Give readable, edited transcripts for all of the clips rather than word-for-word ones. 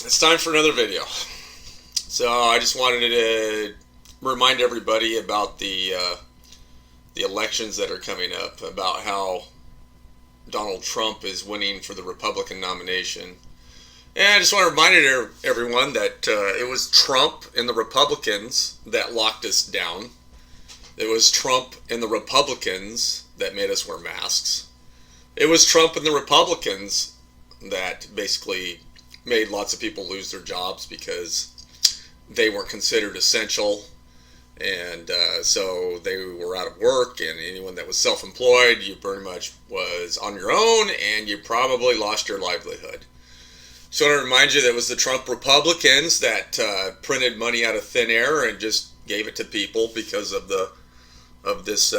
It's time for another video. So I just wanted to remind everybody about the elections that are coming up, about how Donald Trump is winning for the Republican nomination. And I just want to remind everyone that it was Trump and the Republicans that locked us down. It was Trump and the Republicans that made us wear masks. It was Trump and the Republicans that basically made lots of people lose their jobs because they weren't considered essential, and so they were out of work, and anyone that was self-employed, you pretty much was on your own, and you probably lost your livelihood. So I want to remind you that it was the Trump Republicans that printed money out of thin air and just gave it to people because of this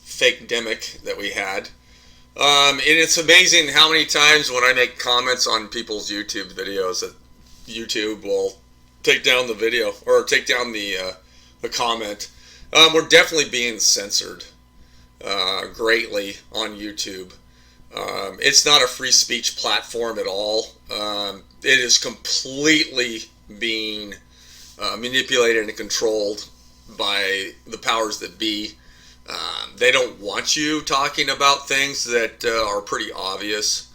fake demic that we had. And it's amazing how many times when I make comments on people's YouTube videos that YouTube will take down the video or take down the comment. We're definitely being censored greatly on YouTube. It's not a free speech platform at all. It is completely being manipulated and controlled by the powers that be. They don't want you talking about things that are pretty obvious,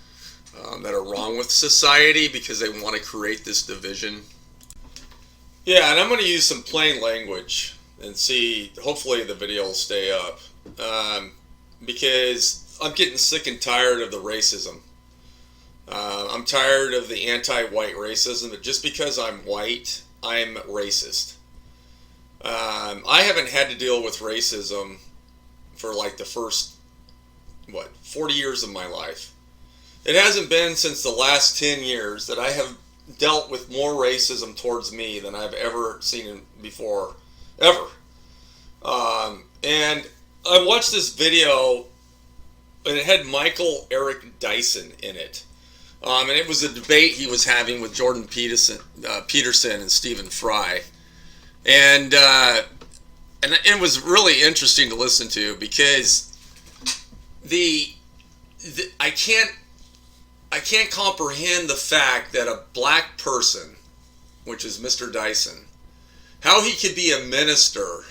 that are wrong with society, because they want to create this division. Yeah, and I'm going to use some plain language and see, hopefully the video will stay up, because I'm getting sick and tired of the racism. I'm tired of the anti-white racism, but just because I'm white, I'm racist. I haven't had to deal with racism for like the first, 40 years of my life. It hasn't been since the last 10 years that I have dealt with more racism towards me than I've ever seen before, ever. And I watched this video, and it had Michael Eric Dyson in it. And it was a debate he was having with Jordan Peterson and Stephen Fry. And it was really interesting to listen to, because I can't comprehend the fact that a black person, which is Mr. Dyson, how he could be a minister,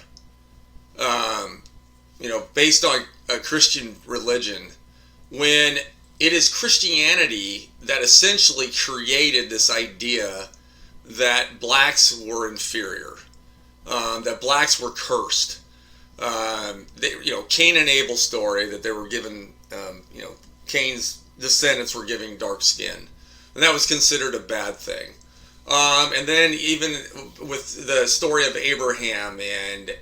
based on a Christian religion, when it is Christianity that essentially created this idea that blacks were inferior. That blacks were cursed. Cain and Abel's story, that they were given, Cain's descendants were given dark skin, and that was considered a bad thing. And then even with the story of Abraham, and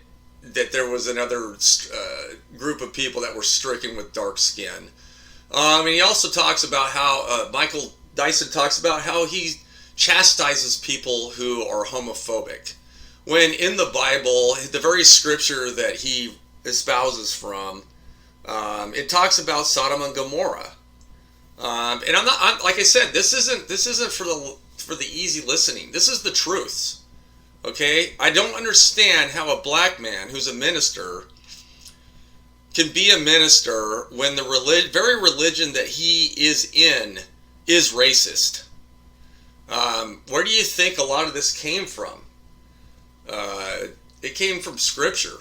that there was another group of people that were stricken with dark skin. And he also talks about how Michael Dyson talks about how he chastises people who are homophobic, when in the Bible, the very scripture that he espouses from, it talks about Sodom and Gomorrah. And I'm like I said, this isn't for the easy listening. This is the truths. Okay? I don't understand how a black man who's a minister can be a minister when the very religion that he is in is racist. Where do you think a lot of this came from? It came from scripture.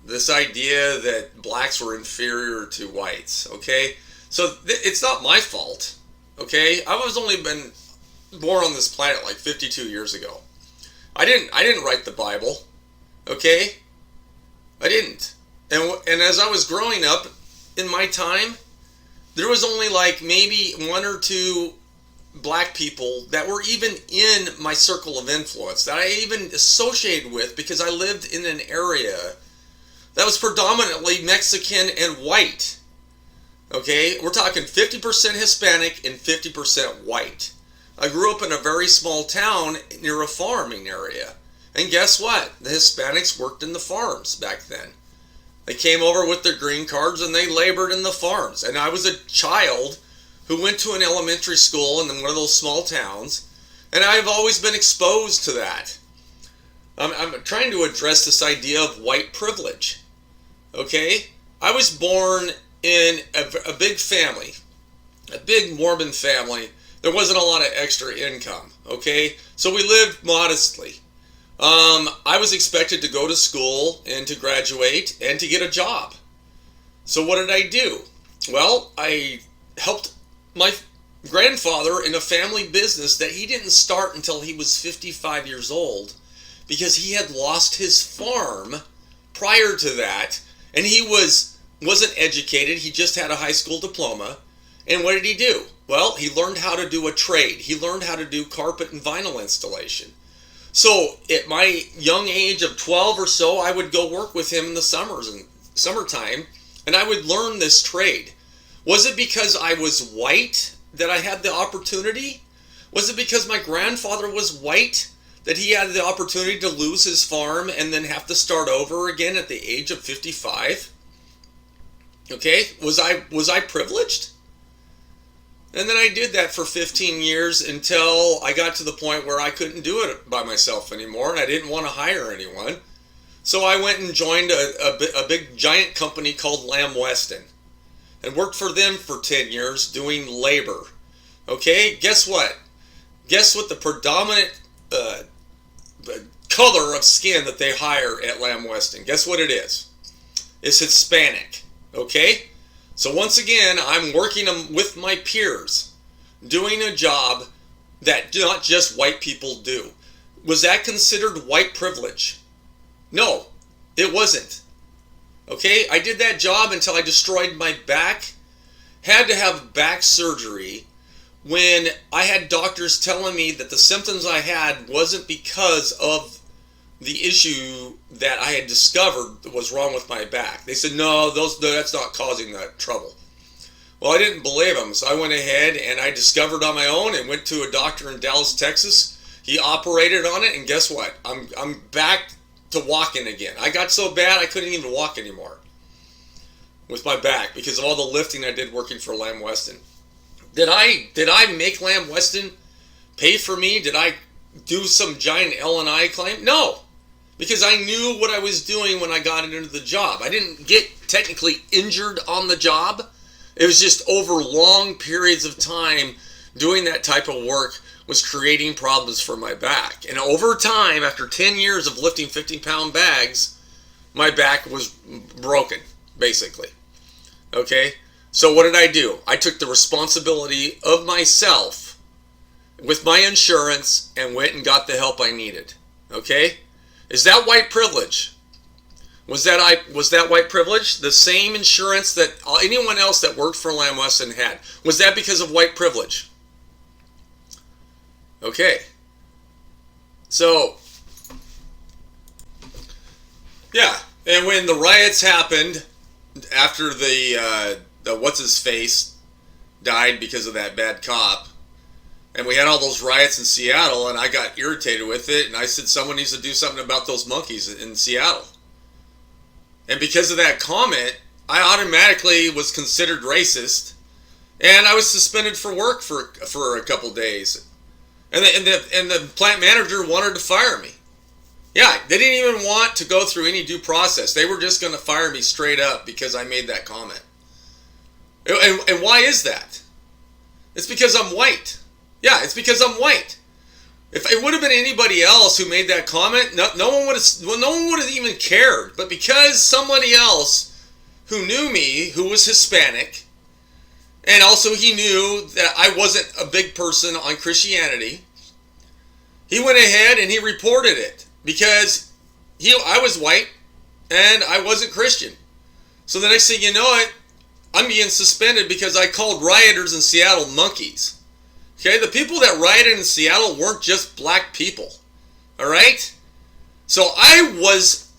This idea that blacks were inferior to whites. Okay, so it's not my fault. Okay, I was only been born on this planet like 52 years ago. I didn't write the Bible. Okay, I didn't. And as I was growing up in my time, there was only like maybe one or two black people that were even in my circle of influence, that I even associated with, because I lived in an area that was predominantly Mexican and white. Okay, we're talking 50% Hispanic and 50% white. I grew up in a very small town near a farming area, and guess what? The Hispanics worked in the farms back then. They came over with their green cards and they labored in the farms, and I was a child who went to an elementary school in one of those small towns, and I've always been exposed to that. I'm trying to address this idea of white privilege. Okay? I was born in a big family, a big Mormon family there wasn't a lot of extra income, okay? So we lived modestly. I was expected to go to school and to graduate and to get a job. So what did I do? Well, I helped my grandfather in a family business that he didn't start until he was 55 years old, because he had lost his farm prior to that, and he wasn't educated. He just had a high school diploma. And what did he do? Well, he learned how to do a trade. He learned how to do carpet and vinyl installation. So at my young age of 12 or so, I would go work with him in the summertime, and I would learn this trade. Was it because I was white that I had the opportunity? Was it because my grandfather was white that he had the opportunity to lose his farm and then have to start over again at the age of 55? Okay, was I privileged? And then I did that for 15 years until I got to the point where I couldn't do it by myself anymore, and I didn't want to hire anyone. So I went and joined a big giant company called Lamb Weston and worked for them for 10 years doing labor. Okay, guess what? Guess what the predominant color of skin that they hire at Lamb Weston? Guess what it is? It's Hispanic. Okay? So once again, I'm working with my peers, doing a job that not just white people do. Was that considered white privilege? No, it wasn't. Okay? I did that job until I destroyed my back, had to have back surgery, when I had doctors telling me that the symptoms I had wasn't because of the issue that I had discovered was wrong with my back. They said, no, that's not causing that trouble. Well, I didn't believe them, so I went ahead and I discovered on my own and went to a doctor in Dallas, Texas. He operated on it, and guess what? I'm back to walking again. I got so bad I couldn't even walk anymore with my back because of all the lifting I did working for Lamb Weston. Did I make Lamb Weston pay for me? Did I do some giant L&I claim? No, because I knew what I was doing when I got into the job. I didn't get technically injured on the job. It was just over long periods of time doing that type of work was creating problems for my back. And over time, after 10 years of lifting 50-pound bags, my back was broken, basically. Okay? So what did I do? I took the responsibility of myself with my insurance and went and got the help I needed. Okay? Is that white privilege? Was that white privilege? The same insurance that anyone else that worked for Lamb Weston had. Was that because of white privilege? Okay. So, yeah. And when the riots happened after the what's-his-face died because of that bad cop, and we had all those riots in Seattle, and I got irritated with it, and I said someone needs to do something about those monkeys in Seattle. And because of that comment, I automatically was considered racist, and I was suspended for work for a couple days. And the plant manager wanted to fire me. Yeah, they didn't even want to go through any due process. They were just going to fire me straight up because I made that comment. And why is that? It's because I'm white. Yeah, it's because I'm white. If it would have been anybody else who made that comment, no one would have even cared. But because somebody else who knew me, who was Hispanic, and also he knew that I wasn't a big person on Christianity, he went ahead and he reported it because I was white and I wasn't Christian. So the next thing you know it, I'm being suspended because I called rioters in Seattle monkeys. Okay, the people that rioted in Seattle weren't just black people. All right? So I was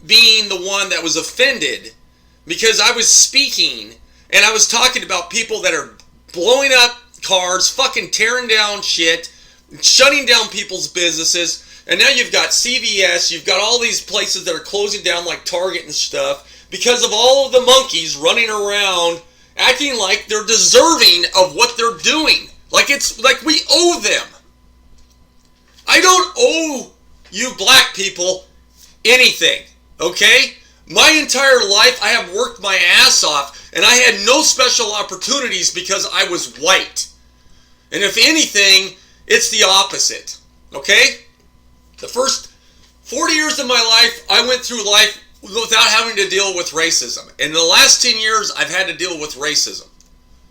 being the one that was offended because I was speaking and I was talking about people that are blowing up cars, fucking tearing down shit, shutting down people's businesses, and now you've got CVS, you've got all these places that are closing down like Target and stuff because of all of the monkeys running around acting like they're deserving of what they're doing. Like it's like we owe them. I don't owe you black people anything, okay? My entire life I have worked my ass off and I had no special opportunities because I was white. And if anything, it's the opposite. Okay? The first 40 years of my life, I went through life without having to deal with racism. In the last 10 years, I've had to deal with racism.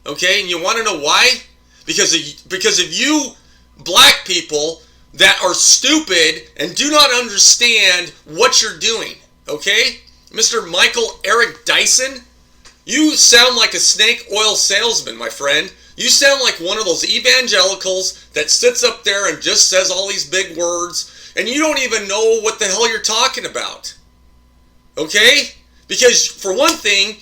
Okay? And you want to know why? Because of you black people that are stupid and do not understand what you're doing. Okay? Mr. Michael Eric Dyson, you sound like a snake oil salesman, my friend. You sound like one of those evangelicals that sits up there and just says all these big words, and you don't even know what the hell you're talking about. Okay? Because, for one thing,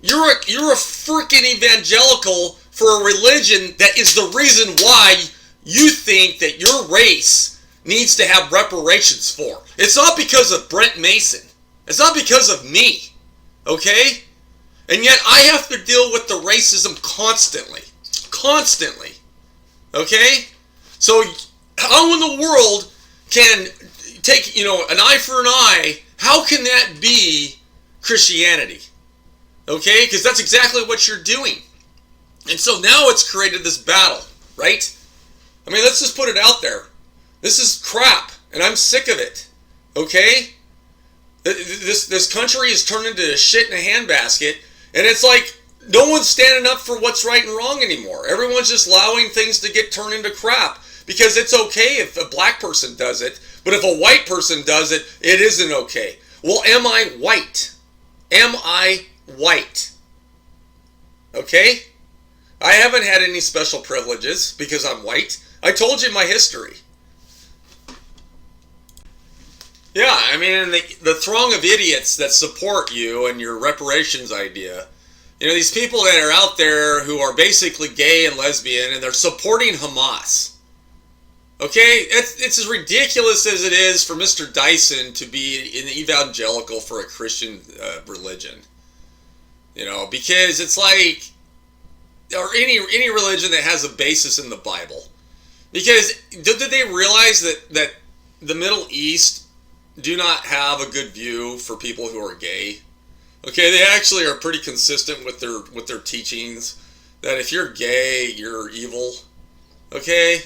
you're a freaking evangelical for a religion that is the reason why you think that your race needs to have reparations for. It's not because of Brent Mason. It's not because of me. Okay? And yet I have to deal with the racism constantly. Constantly. Okay? So how in the world can take, an eye for an eye? How can that be Christianity? Okay? Because that's exactly what you're doing. And so now it's created this battle, right? I mean, let's just put it out there. This is crap, and I'm sick of it. Okay? This country is turned into a shit in a handbasket, and it's like no one's standing up for what's right and wrong anymore. Everyone's just allowing things to get turned into crap because it's okay if a black person does it, but if a white person does it, it isn't okay. Well, am I white? Am I white? Okay? I haven't had any special privileges because I'm white. I told you my history. Yeah, I mean, the throng of idiots that support you and your reparations idea, these people that are out there who are basically gay and lesbian, and they're supporting Hamas. Okay? It's as ridiculous as it is for Mr. Dyson to be an evangelical for a Christian religion. Because it's like, or any religion that has a basis in the Bible. Because did they realize that the Middle East do not have a good view for people who are gay? Okay, they actually are pretty consistent with their teachings that if you're gay, you're evil. Okay?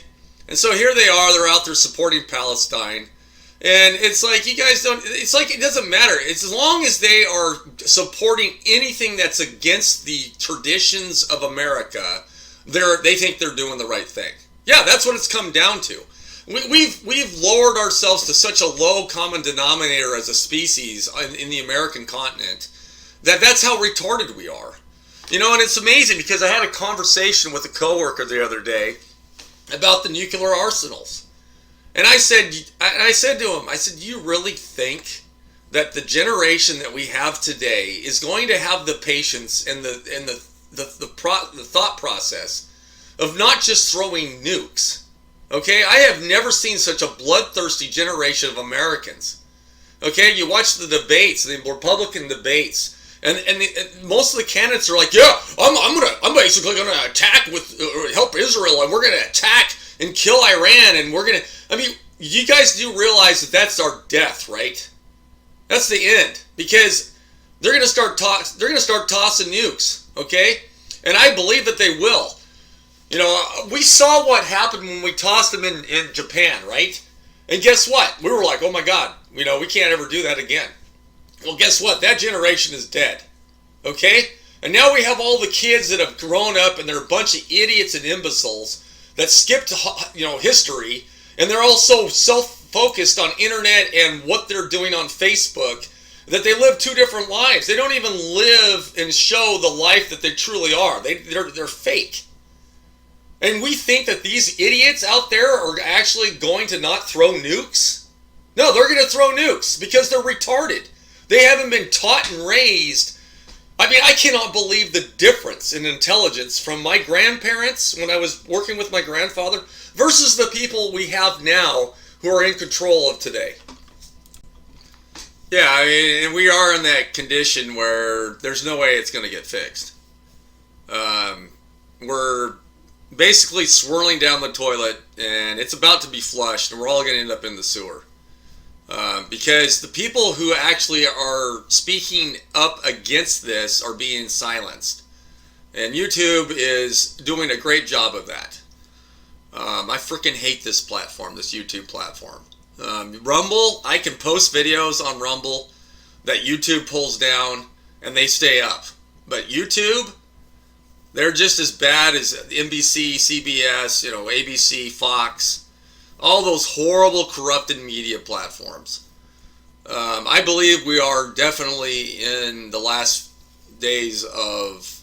And so here they are, they're out there supporting Palestine. And it's like, you guys don't, it's like it doesn't matter. It's as long as they are supporting anything that's against the traditions of America, they think they're doing the right thing. Yeah, that's what it's come down to. We've lowered ourselves to such a low common denominator as a species in the American continent that's how retarded we are. And it's amazing because I had a conversation with a coworker the other day about the nuclear arsenals. And I said to him, do you really think that the generation that we have today is going to have the patience and the thought process of not just throwing nukes? Okay, I have never seen such a bloodthirsty generation of Americans. Okay, you watch the debates, the Republican debates, and most of the candidates are like, yeah, I'm basically gonna attack help Israel, and we're gonna attack and kill Iran, and you guys do realize that that's our death, right? That's the end, because they're gonna start tossing nukes, okay? And I believe that they will. We saw what happened when we tossed them in Japan, right? And guess what? We were like, oh my God, we can't ever do that again. Well, guess what? That generation is dead. Okay? And now we have all the kids that have grown up and they're a bunch of idiots and imbeciles that skipped, history, and they're all so self-focused on internet and what they're doing on Facebook that they live two different lives. They don't even live and show the life that they truly are. They're fake. And we think that these idiots out there are actually going to not throw nukes? No, they're going to throw nukes because they're retarded. They haven't been taught and raised. I cannot believe the difference in intelligence from my grandparents when I was working with my grandfather versus the people we have now who are in control of today. Yeah, and we are in that condition where there's no way it's going to get fixed. We're basically swirling down the toilet, and it's about to be flushed, and we're all going to end up in the sewer. Because the people who actually are speaking up against this are being silenced. And YouTube is doing a great job of that. I freaking hate this platform, this YouTube platform. Rumble, I can post videos on Rumble that YouTube pulls down and they stay up. But YouTube, they're just as bad as NBC, CBS, ABC, Fox, all those horrible corrupted media platforms. I believe we are definitely in the last days of,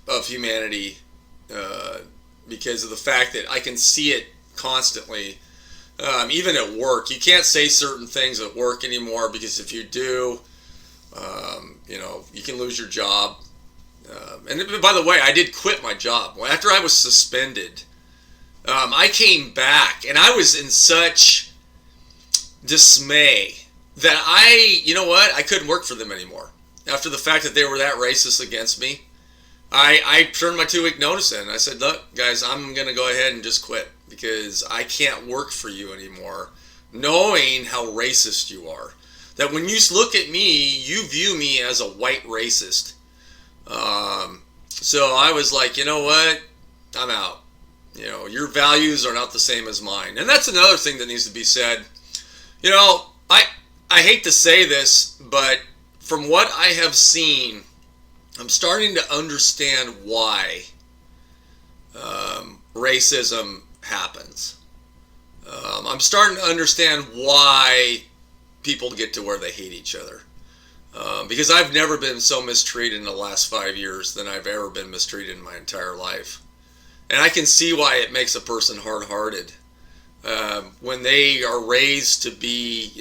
of humanity, because of the fact that I can see it constantly. Even at work, you can't say certain things at work anymore, because if you do, you can lose your job. And by the way, I did quit my job. After I was suspended, I came back, and I was in such dismay that I couldn't work for them anymore. After the fact that they were that racist against me, I turned my 2-week notice in. I said, look, guys, I'm going to go ahead and just quit, because I can't work for you anymore, knowing how racist you are. That when you look at me, you view me as a white racist. So I was like, you know what? I'm out. Your values are not the same as mine. And that's another thing that needs to be said. I hate to say this, but from what I have seen, I'm starting to understand why racism happens. I'm starting to understand why people get to where they hate each other. Because I've never been so mistreated in the last 5 years than I've ever been mistreated in my entire life. And I can see why it makes a person hard-hearted. When they are raised to be,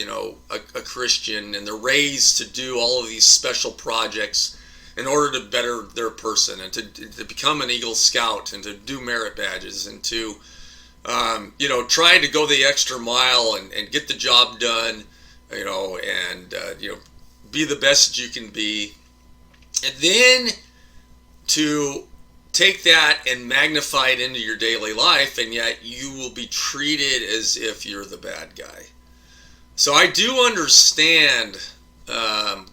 a Christian, and they're raised to do all of these special projects in order to better their person, and to become an Eagle Scout, and to do merit badges, and to, try to go the extra mile and get the job done, and be the best you can be. And then to take that and magnify it into your daily life, and yet you will be treated as if you're the bad guy. So I do understand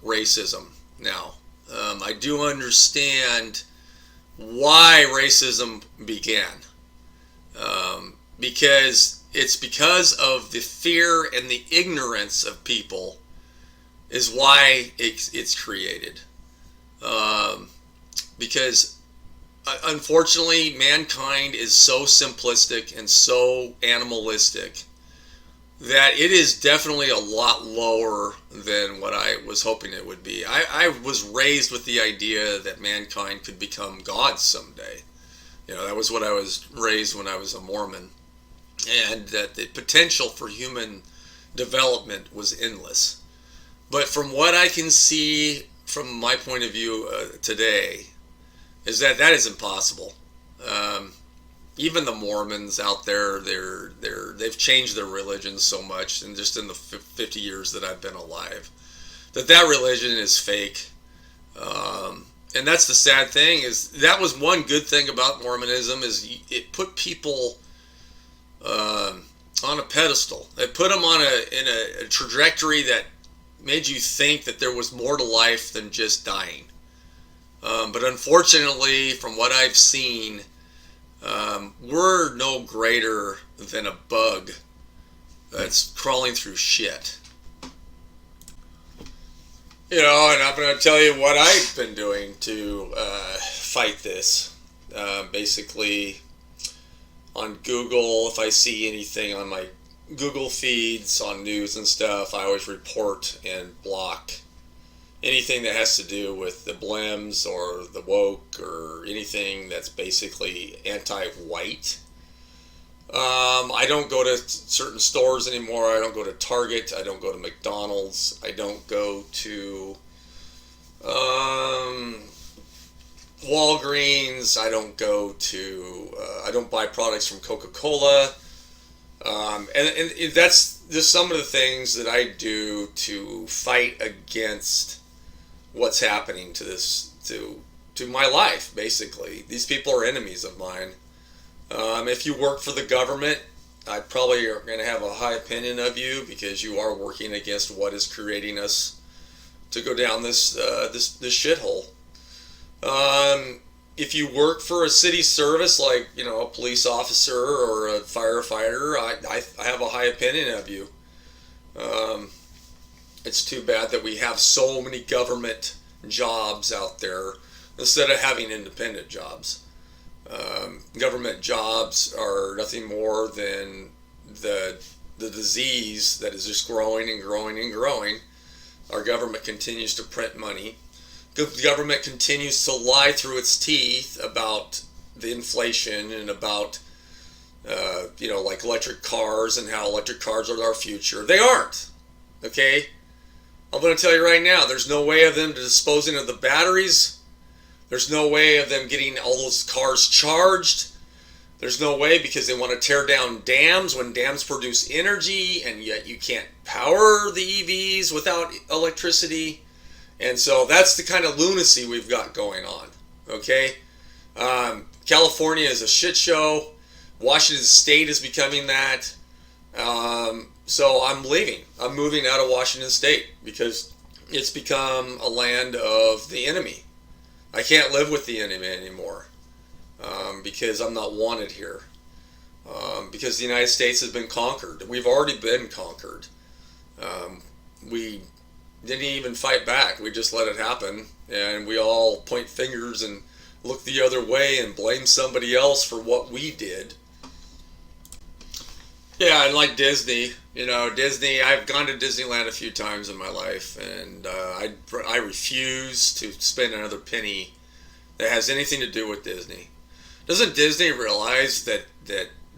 racism now. I do understand why racism began. Because it's because of the fear and the ignorance of people is why it's created. Because unfortunately, mankind is so simplistic and so animalistic that it is definitely a lot lower than what I was hoping it would be. I was raised with the idea that mankind could become gods someday. That was what I was raised when I was a Mormon. And that the potential for human development was endless. But from what I can see from my point of view today, is that is impossible. Even the Mormons out there, they've changed their religion so much, and just in the 50 years that I've been alive, that religion is fake. And that's the sad thing, is that was one good thing about Mormonism, is it put people on a pedestal. It put them in a trajectory that made you think that there was more to life than just dying. But unfortunately, from what I've seen, we're no greater than a bug that's crawling through shit. And I'm going to tell you what I've been doing to fight this. Basically, on Google, if I see anything on my Google feeds, on news and stuff, I always report and block anything that has to do with the blems or the woke or anything that's basically anti-white. I don't go to certain stores anymore. I don't go to Target. I don't go to McDonald's. I don't go to Walgreens. I don't go to I don't buy products from Coca-Cola. And that's just some of the things that I do to fight against what's happening to this, to my life. Basically, these people are enemies of mine. If you work for the government, I probably are going to have a high opinion of you, because you are working against what is creating us to go down this shithole. if you work for a city service, like, a police officer or a firefighter, I have a high opinion of you. It's too bad that we have so many government jobs out there instead of having independent jobs. Government jobs are nothing more than the disease that is just growing and growing and growing. Our government continues to print money. The government continues to lie through its teeth about the inflation and about, like electric cars and how electric cars are our future. They aren't. Okay? I'm going to tell you right now, there's no way of them disposing of the batteries. There's no way of them getting all those cars charged. There's no way, because they want to tear down dams when dams produce energy, and yet you can't power the EVs without electricity. And so that's the kind of lunacy we've got going on. Okay? California is a shit show. Washington State is becoming that. So I'm leaving. I'm moving out of Washington State because it's become a land of the enemy. I can't live with the enemy anymore because I'm not wanted here. Because the United States has been conquered. We've already been conquered. We didn't even fight back. We just let it happen. And we all point fingers and look the other way and blame somebody else for what we did. Yeah, and like Disney, Disney, I've gone to Disneyland a few times in my life, and I refuse to spend another penny that has anything to do with Disney. Doesn't Disney realize that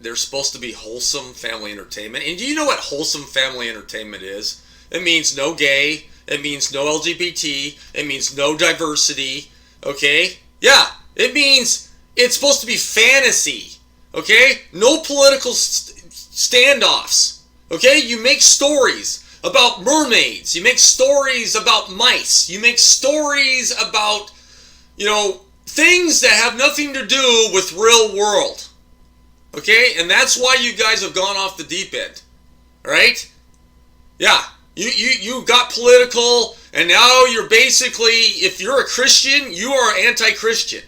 they're supposed to be wholesome family entertainment? And do you know what wholesome family entertainment is? It means no gay, it means no LGBT, it means no diversity, okay? Yeah, it means it's supposed to be fantasy, okay? No political standoffs, okay? You make stories about mermaids, you make stories about mice, you make stories about, things that have nothing to do with real world, okay? And that's why you guys have gone off the deep end, right? Yeah, you got political, and now you're basically, if you're a Christian, you are anti-Christian.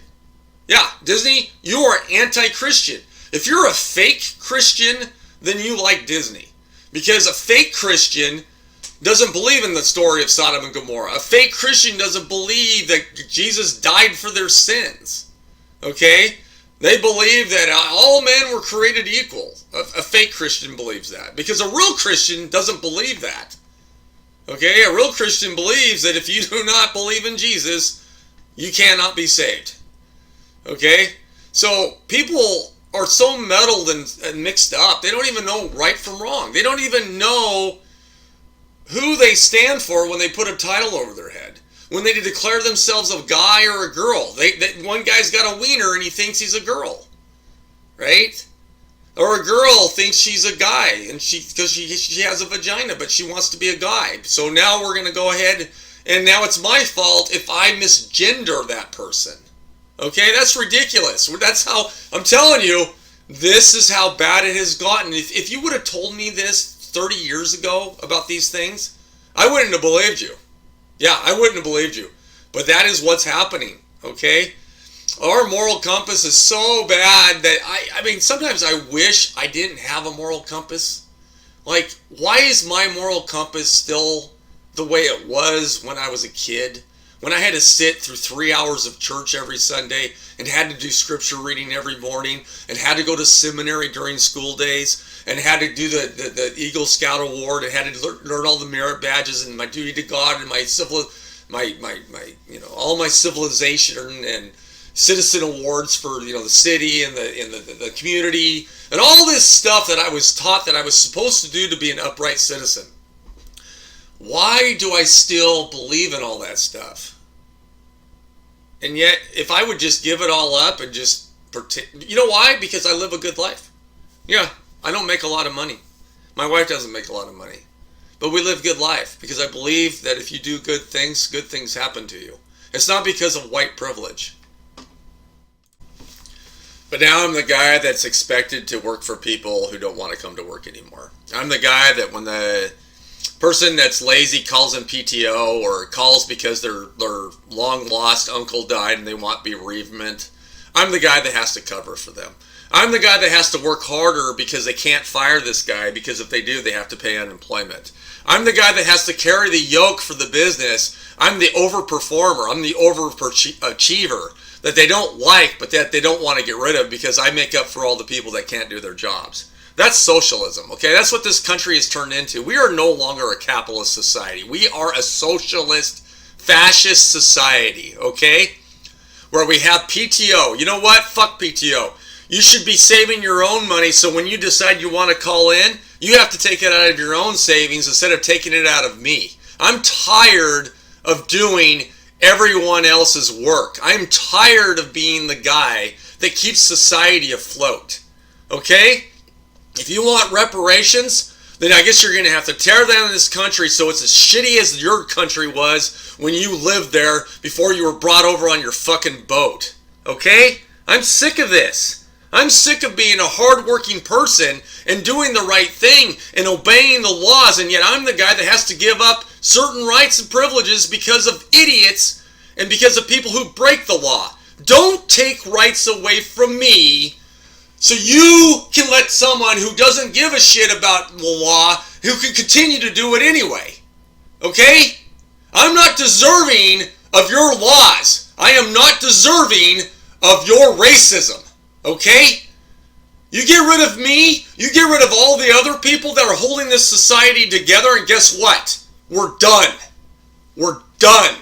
Yeah, Disney, you are anti-Christian. If you're a fake Christian, then you like Disney. Because a fake Christian doesn't believe in the story of Sodom and Gomorrah. A fake Christian doesn't believe that Jesus died for their sins. Okay? They believe that all men were created equal. A fake Christian believes that. Because a real Christian doesn't believe that. Okay? A real Christian believes that if you do not believe in Jesus, you cannot be saved. Okay? So people are so muddled and mixed up. They don't even know right from wrong. They don't even know who they stand for when they put a title over their head. When they declare themselves a guy or a girl. One guy's got a wiener and he thinks he's a girl. Right? Or a girl thinks she's a guy and because she has a vagina, but she wants to be a guy. So now we're going to go ahead, and now it's my fault if I misgender that person. Okay, that's ridiculous. That's how, I'm telling you, this is how bad it has gotten. If you would have told me this 30 years ago about these things, I wouldn't have believed you. Yeah, I wouldn't have believed you. But that is what's happening, okay? Our moral compass is so bad that, I mean, sometimes I wish I didn't have a moral compass. Like, why is my moral compass still the way it was when I was a kid? When I had to sit through 3 hours of church every Sunday and had to do scripture reading every morning and had to go to seminary during school days and had to do the Eagle Scout Award and had to learn all the merit badges and my duty to God and my all my civilization and citizen awards for the city and the community and all this stuff that I was taught that I was supposed to do to be an upright citizen. Why do I still believe in all that stuff? And yet, if I would just give it all up and just pretend, you know why? Because I live a good life. Yeah, I don't make a lot of money. My wife doesn't make a lot of money. But we live a good life because I believe that if you do good things happen to you. It's not because of white privilege. But now I'm the guy that's expected to work for people who don't want to come to work anymore. I'm the guy that when the person that's lazy calls in PTO or calls because their long lost uncle died and they want bereavement, I'm the guy that has to cover for them. I'm the guy that has to work harder because they can't fire this guy, because if they do, they have to pay unemployment. I'm the guy that has to carry the yoke for the business. I'm the overperformer. I'm the overachiever that they don't like, but that they don't want to get rid of because I make up for all the people that can't do their jobs. That's socialism, okay? That's what this country has turned into. We are no longer a capitalist society. We are a socialist, fascist society, okay? Where we have PTO. You know what? Fuck PTO. You should be saving your own money, so when you decide you want to call in, you have to take it out of your own savings instead of taking it out of me. I'm tired of doing everyone else's work. I'm tired of being the guy that keeps society afloat. Okay? If you want reparations, then I guess you're going to have to tear down this country so it's as shitty as your country was when you lived there before you were brought over on your fucking boat. Okay? I'm sick of this. I'm sick of being a hard-working person and doing the right thing and obeying the laws, and yet I'm the guy that has to give up certain rights and privileges because of idiots and because of people who break the law. Don't take rights away from me so you can let someone who doesn't give a shit about the law, who can continue to do it anyway. Okay? I'm not deserving of your laws. I am not deserving of your racism. Okay? You get rid of me, you get rid of all the other people that are holding this society together, and guess what? We're done. We're done.